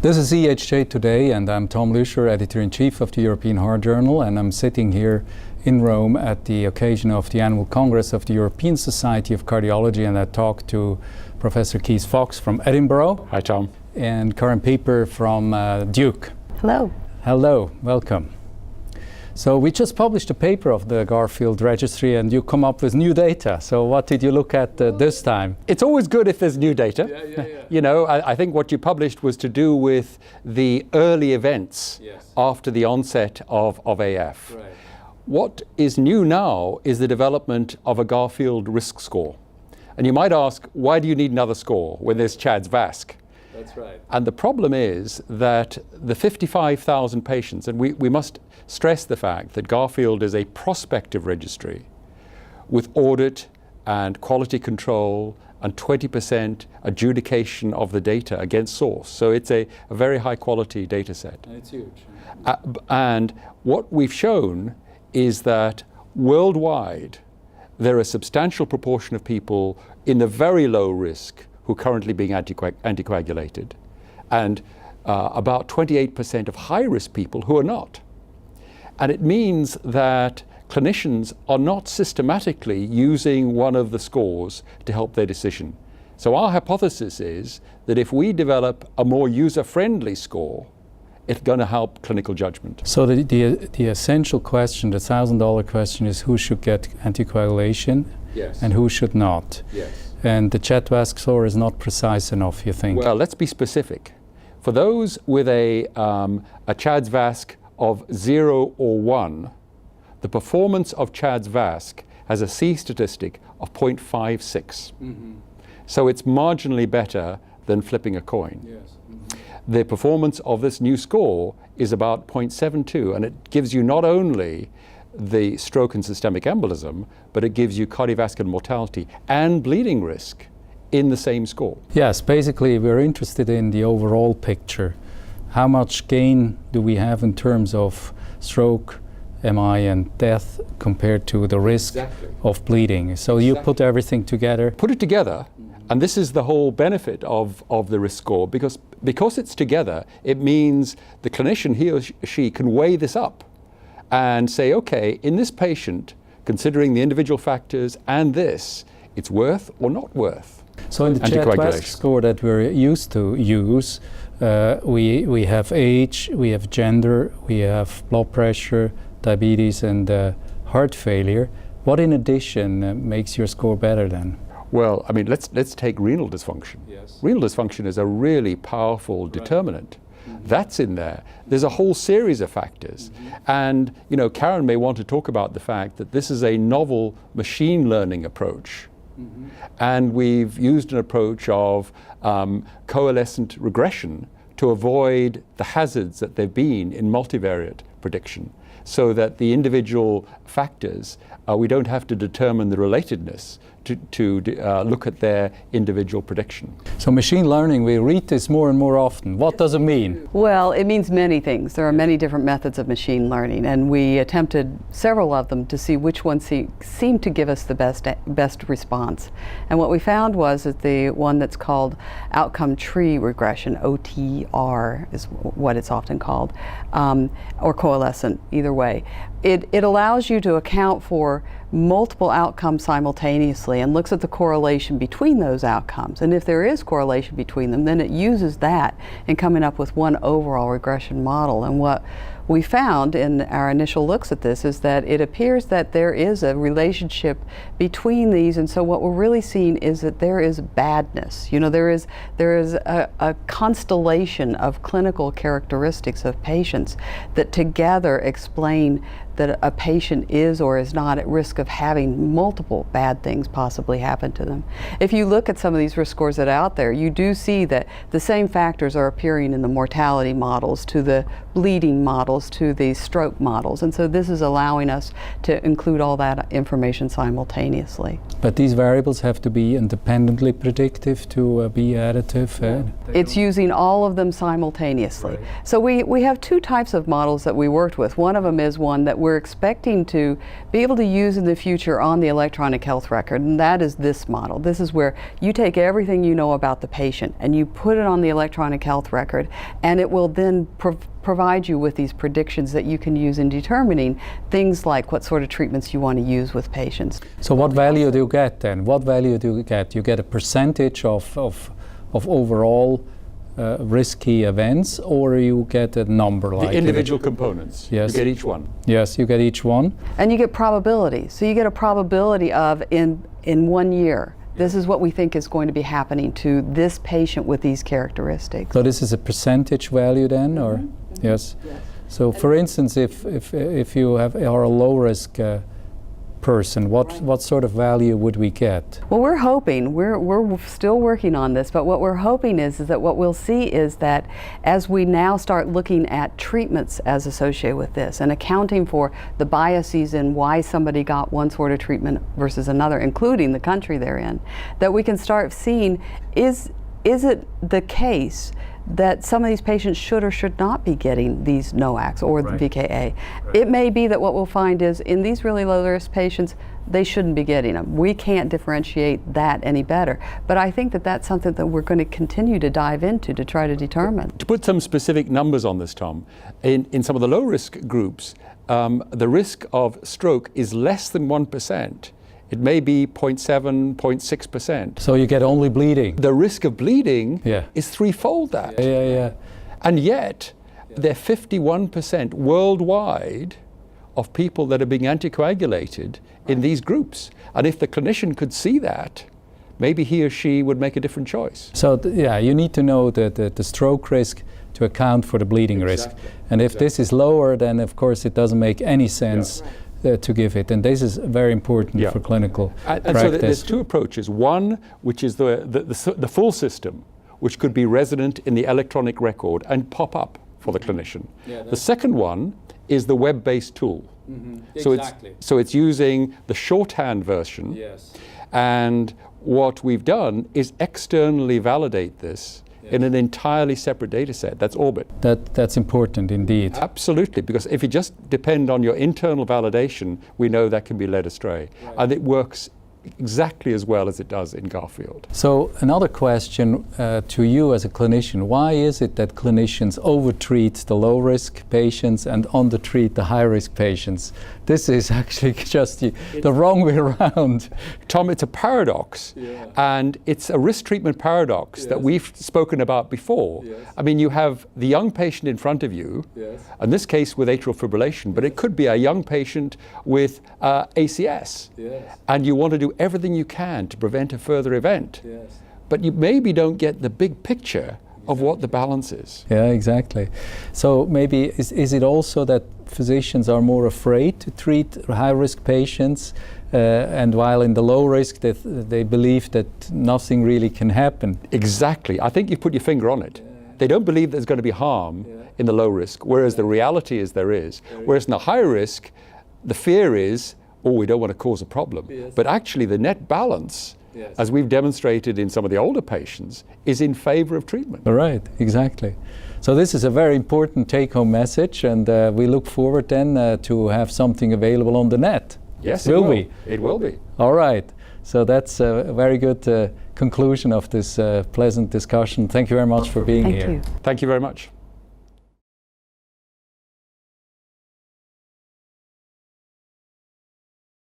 This is EHJ Today, and I'm Tom Lüscher, Editor-in-Chief of the European Heart Journal, and I'm sitting here in Rome at the occasion of the annual Congress of the European Society of Cardiology, and I talked to Professor Keith Fox from Edinburgh. Hi, Tom. And Karen Pieper from Duke. Hello. Hello, welcome. So we just published a paper of the Garfield registry, and you come up with new data. So what did you look at this time? It's always good if there's new data. Yeah. You know, I think what you published was to do with the early events after the onset of AF. Right. What is new now is the development of a Garfield risk score. And you might ask, why do you need another score when there's CHADS-VASc? That's right. And the problem is that the 55,000 patients, and we must stress the fact that Garfield is a prospective registry with audit and quality control and 20% adjudication of the data against source. So it's a very high quality data set. It's huge. And what we've shown is that worldwide there are a substantial proportion of people in the very low risk who are currently being anticoagulated, and about 28% of high-risk people who are not. And it means that clinicians are not systematically using one of the scores to help their decision. So our hypothesis is that if we develop a more user-friendly score, it's going to help clinical judgment. So the essential question, the $1,000 question, is who should get anticoagulation and who should not? And the CHADS-VASc score is not precise enough, you think? Well, let's be specific. For those with a CHADS-VASc of 0 or 1, the performance of CHADS-VASc has a C statistic of 0.56. So it's marginally better than flipping a coin. The performance of this new score is about 0.72, and it gives you not only the stroke and systemic embolism, but it gives you cardiovascular mortality and bleeding risk in the same score. Yes, basically we're interested in the overall picture. How much gain do we have in terms of stroke, MI and death compared to the risk of bleeding? So you put everything together. Put it together, and this is the whole benefit of the risk score, because it's together, it means the clinician, he or she, can weigh this up and say, okay, in this patient, considering the individual factors and this, it's worth or not worth. So in the CHADS-VASc score that we're used to use, we have age, we have gender, we have blood pressure, diabetes and heart failure. What in addition makes your score better then? Well, I mean, let's take renal dysfunction. Renal dysfunction is a really powerful determinant. That's in there. There's a whole series of factors. And, you know, Karen may want to talk about the fact that this is a novel machine learning approach. And we've used an approach of coalescent regression to avoid the hazards that there've been in multivariate prediction, so that the individual factors, we don't have to determine the relatedness to look at their individual prediction. So machine learning, we read this more and more often. What does it mean? Well, it means many things. There are many different methods of machine learning, and we attempted several of them to see which one seemed to give us the best response. And what we found was that the one that's called outcome tree regression, OTR is what it's often called, or coalescent, either way. It allows you to account for multiple outcomes simultaneously and looks at the correlation between those outcomes. And if there is correlation between them, then it uses that in coming up with one overall regression model. And what we found in our initial looks at this is that it appears that there is a relationship between these, and so what we're really seeing is that there is badness. You know, there is a constellation of clinical characteristics of patients that together explain that a patient is or is not at risk of having multiple bad things possibly happen to them. If you look at some of these risk scores that are out there, you do see that the same factors are appearing in the mortality models, to the bleeding models, to the stroke models, and so this is allowing us to include all that information simultaneously. But these variables have to be independently predictive to be additive? It's using all of them simultaneously. So we have two types of models that we worked with. One of them is one that we're expecting to be able to use in the future on the electronic health record, and that is this model. This is where you take everything you know about the patient and you put it on the electronic health record, and it will then provide you with these predictions that you can use in determining things like what sort of treatments you want to use with patients. So what value do you get then? What value do you get? You get a percentage of overall risky events, or you get a number like the individual components. Yes. You get each one. Yes, you get each one. And you get probability. So you get a probability of in 1 year, this is what we think is going to be happening to this patient with these characteristics. So this is a percentage value then, or? Yes. So for instance, if you are a low risk person, what sort of value would we get? Well, we're hoping, we're still working on this, but what we're hoping is that what we'll see is that as we now start looking at treatments as associated with this and accounting for the biases in why somebody got one sort of treatment versus another, including the country they're in, that we can start seeing, is it the case that some of these patients should or should not be getting these NOACs or the VKA. Right. It may be that what we'll find is in these really low risk patients, they shouldn't be getting them. We can't differentiate that any better. But I think that that's something that we're going to continue to dive into to try to determine. To put some specific numbers on this, Tom, in some of the low risk groups, the risk of stroke is less than 1%. It may be 0.7, 0.6%. So you get only bleeding. The risk of bleeding is threefold that. And yet, there are 51% worldwide of people that are being anticoagulated in these groups. And if the clinician could see that, maybe he or she would make a different choice. So you need to know the stroke risk to account for the bleeding risk. And if this is lower, then of course it doesn't make any sense to give it, and this is very important for clinical practice. And so there's two approaches. One, which is the full system, which could be resident in the electronic record and pop up for the clinician. The second one is the web-based tool. So it's using the shorthand version. And what we've done is externally validate this in an entirely separate data set. That's Orbit. That's important indeed. Absolutely, because if you just depend on your internal validation, we know that can be led astray. And it works exactly as well as it does in Garfield. So another question to you as a clinician, why is it that clinicians overtreat the low-risk patients and undertreat the high-risk patients? This is actually just the wrong way around. Tom, it's a paradox, and it's a risk treatment paradox that we've spoken about before. I mean, you have the young patient in front of you, in this case with atrial fibrillation, but it could be a young patient with ACS, and you want to do everything you can to prevent a further event. But you maybe don't get the big picture of what the balance is. Yeah, exactly. So maybe is it also that physicians are more afraid to treat high-risk patients, and while in the low risk they believe that nothing really can happen? Exactly. I think you put your finger on it. They don't believe there's going to be harm in the low risk, whereas the reality is there is. Whereas in the high risk, the fear is, oh, we don't want to cause a problem. But actually the net balance, as we've demonstrated in some of the older patients, is in favor of treatment. Right, exactly. So this is a very important take-home message, and we look forward then to have something available on the net. Yes, will we? It will be. All right. So that's a very good conclusion of this pleasant discussion. Thank you very much for being here. Thank you. Thank you very much.